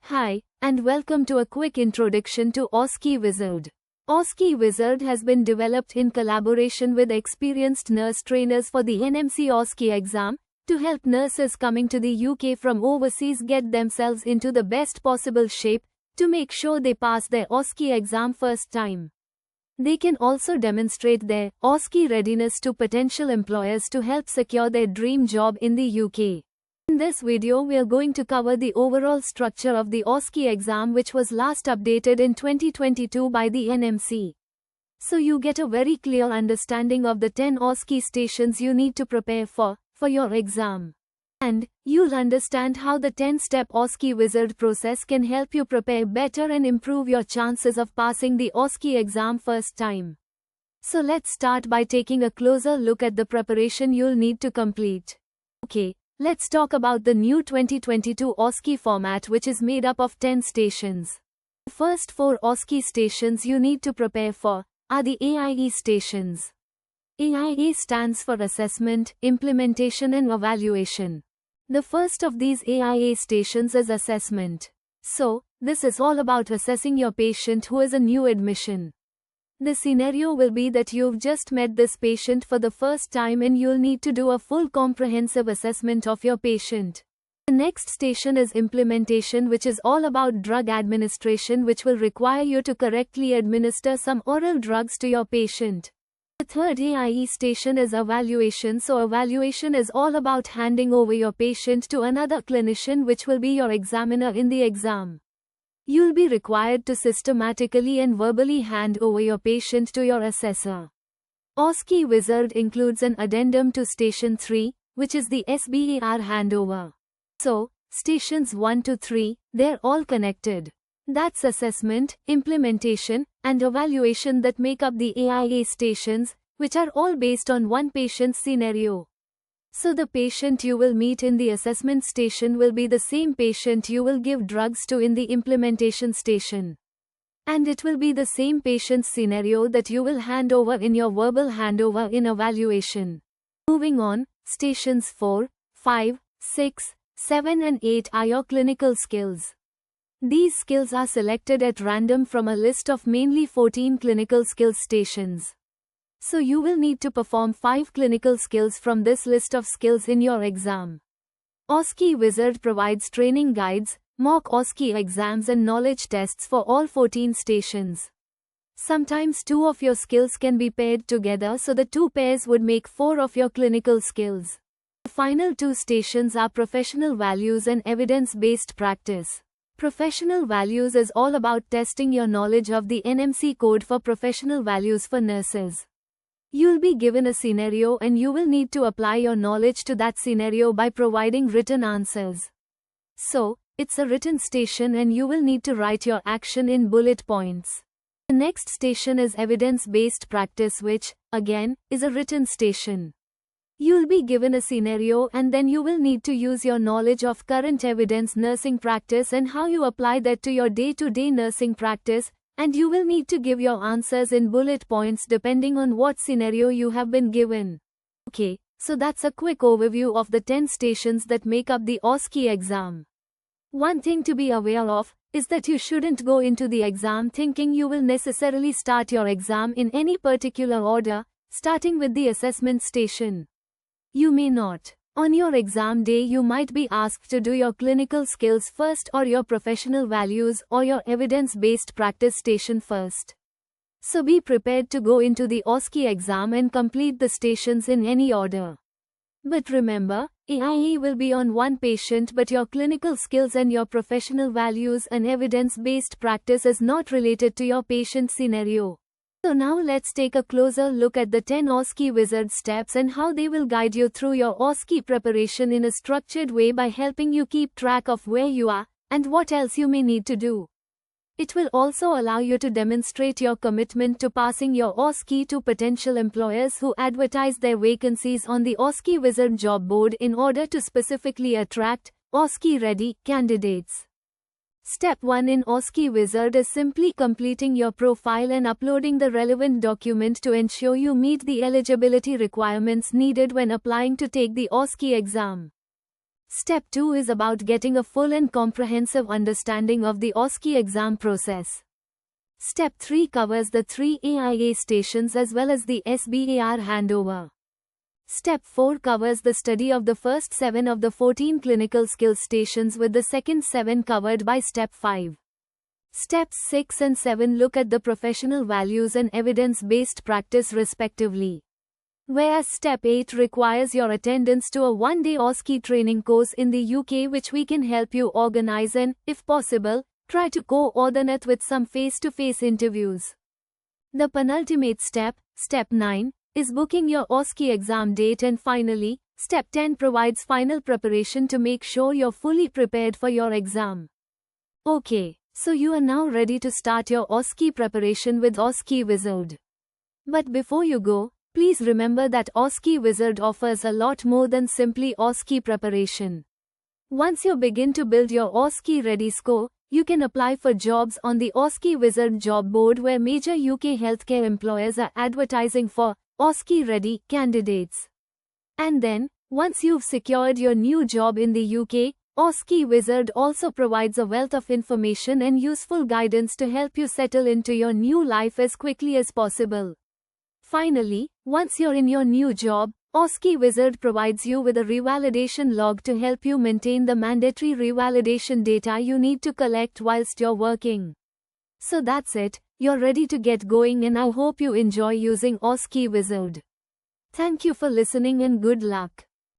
Hi, and welcome to a quick introduction to OSCE Wizard. OSCE Wizard has been developed in collaboration with experienced nurse trainers for the NMC OSCE exam, to help nurses coming to the UK from overseas get themselves into the best possible shape, to make sure they pass their OSCE exam first time. They can also demonstrate their OSCE readiness to potential employers to help secure their dream job in the UK. In this video we are going to cover the overall structure of the OSCE exam, which was last updated in 2022 by the NMC. So you get a very clear understanding of the 10 OSCE stations you need to prepare for your exam. And you'll understand how the 10-step OSCE Wizard process can help you prepare better and improve your chances of passing the OSCE exam first time. So let's start by taking a closer look at the preparation you'll need to complete. Okay. Let's talk about the new 2022 OSCE format, which is made up of 10 stations. The first 4 OSCE stations you need to prepare for are the AIE stations. AIE stands for Assessment, Implementation and Evaluation. The first of these AIE stations is Assessment. So, this is all about assessing your patient who is a new admission. The scenario will be that you've just met this patient for the first time and you'll need to do a full comprehensive assessment of your patient. The next station is Implementation, which is all about drug administration, which will require you to correctly administer some oral drugs to your patient. The third AIE station is Evaluation. So evaluation is all about handing over your patient to another clinician, which will be your examiner in the exam. You'll be required to systematically and verbally hand over your patient to your assessor. OSCE Wizard includes an addendum to Station 3, which is the SBAR handover. So, Stations 1 to 3, they're all connected. That's Assessment, Implementation, and Evaluation that make up the AIE stations, which are all based on one patient's scenario. So the patient you will meet in the assessment station will be the same patient you will give drugs to in the implementation station. And it will be the same patient's scenario that you will hand over in your verbal handover in evaluation. Moving on, stations 4, 5, 6, 7 and 8 are your clinical skills. These skills are selected at random from a list of mainly 14 clinical skills stations. So you will need to perform 5 clinical skills from this list of skills in your exam. OSCE Wizard provides training guides, mock OSCE exams and knowledge tests for all 14 stations. Sometimes 2 of your skills can be paired together, so the 2 pairs would make 4 of your clinical skills. The final 2 stations are Professional Values and Evidence-Based Practice. Professional Values is all about testing your knowledge of the NMC code for professional values for nurses. You'll be given a scenario and you will need to apply your knowledge to that scenario by providing written answers. So, it's a written station and you will need to write your action in bullet points. The next station is Evidence-Based Practice, which, again, is a written station. You'll be given a scenario and then you will need to use your knowledge of current evidence nursing practice and how you apply that to your day-to-day nursing practice. And you will need to give your answers in bullet points depending on what scenario you have been given. Okay, so that's a quick overview of the 10 stations that make up the OSCE exam. One thing to be aware of is that you shouldn't go into the exam thinking you will necessarily start your exam in any particular order, starting with the assessment station. You may not. On your exam day you might be asked to do your clinical skills first or your professional values or your evidence-based practice station first. So be prepared to go into the OSCE exam and complete the stations in any order. But remember, AIE will be on one patient, but your clinical skills and your professional values and evidence-based practice is not related to your patient scenario. So now let's take a closer look at the 10 OSCE Wizard steps and how they will guide you through your OSCE preparation in a structured way by helping you keep track of where you are and what else you may need to do. It will also allow you to demonstrate your commitment to passing your OSCE to potential employers who advertise their vacancies on the OSCE Wizard job board in order to specifically attract OSCE-ready candidates. Step 1 in OSCE Wizard is simply completing your profile and uploading the relevant document to ensure you meet the eligibility requirements needed when applying to take the OSCE exam. Step 2 is about getting a full and comprehensive understanding of the OSCE exam process. Step 3 covers the 3 AIA stations as well as the SBAR handover. Step 4 covers the study of the first 7 of the 14 clinical skills stations with the second 7 covered by Step 5. Steps 6 and 7 look at the professional values and evidence-based practice respectively. Whereas Step 8 requires your attendance to a one-day OSCE training course in the UK which we can help you organize and, if possible, try to coordinate with some face-to-face interviews. The penultimate step, Step 9, is booking your OSCE exam date, and finally, Step 10 provides final preparation to make sure you're fully prepared for your exam. Okay, so you are now ready to start your OSCE preparation with OSCE Wizard. But before you go, please remember that OSCE Wizard offers a lot more than simply OSCE preparation. Once you begin to build your OSCE Ready score, you can apply for jobs on the OSCE Wizard job board where major UK healthcare employers are advertising for OSCE Ready candidates. And then, once you've secured your new job in the UK, OSCE Wizard also provides a wealth of information and useful guidance to help you settle into your new life as quickly as possible. Finally, once you're in your new job, OSCE Wizard provides you with a revalidation log to help you maintain the mandatory revalidation data you need to collect whilst you're working. So that's it, you're ready to get going, and I hope you enjoy using OSCE Wizard. Thank you for listening and good luck.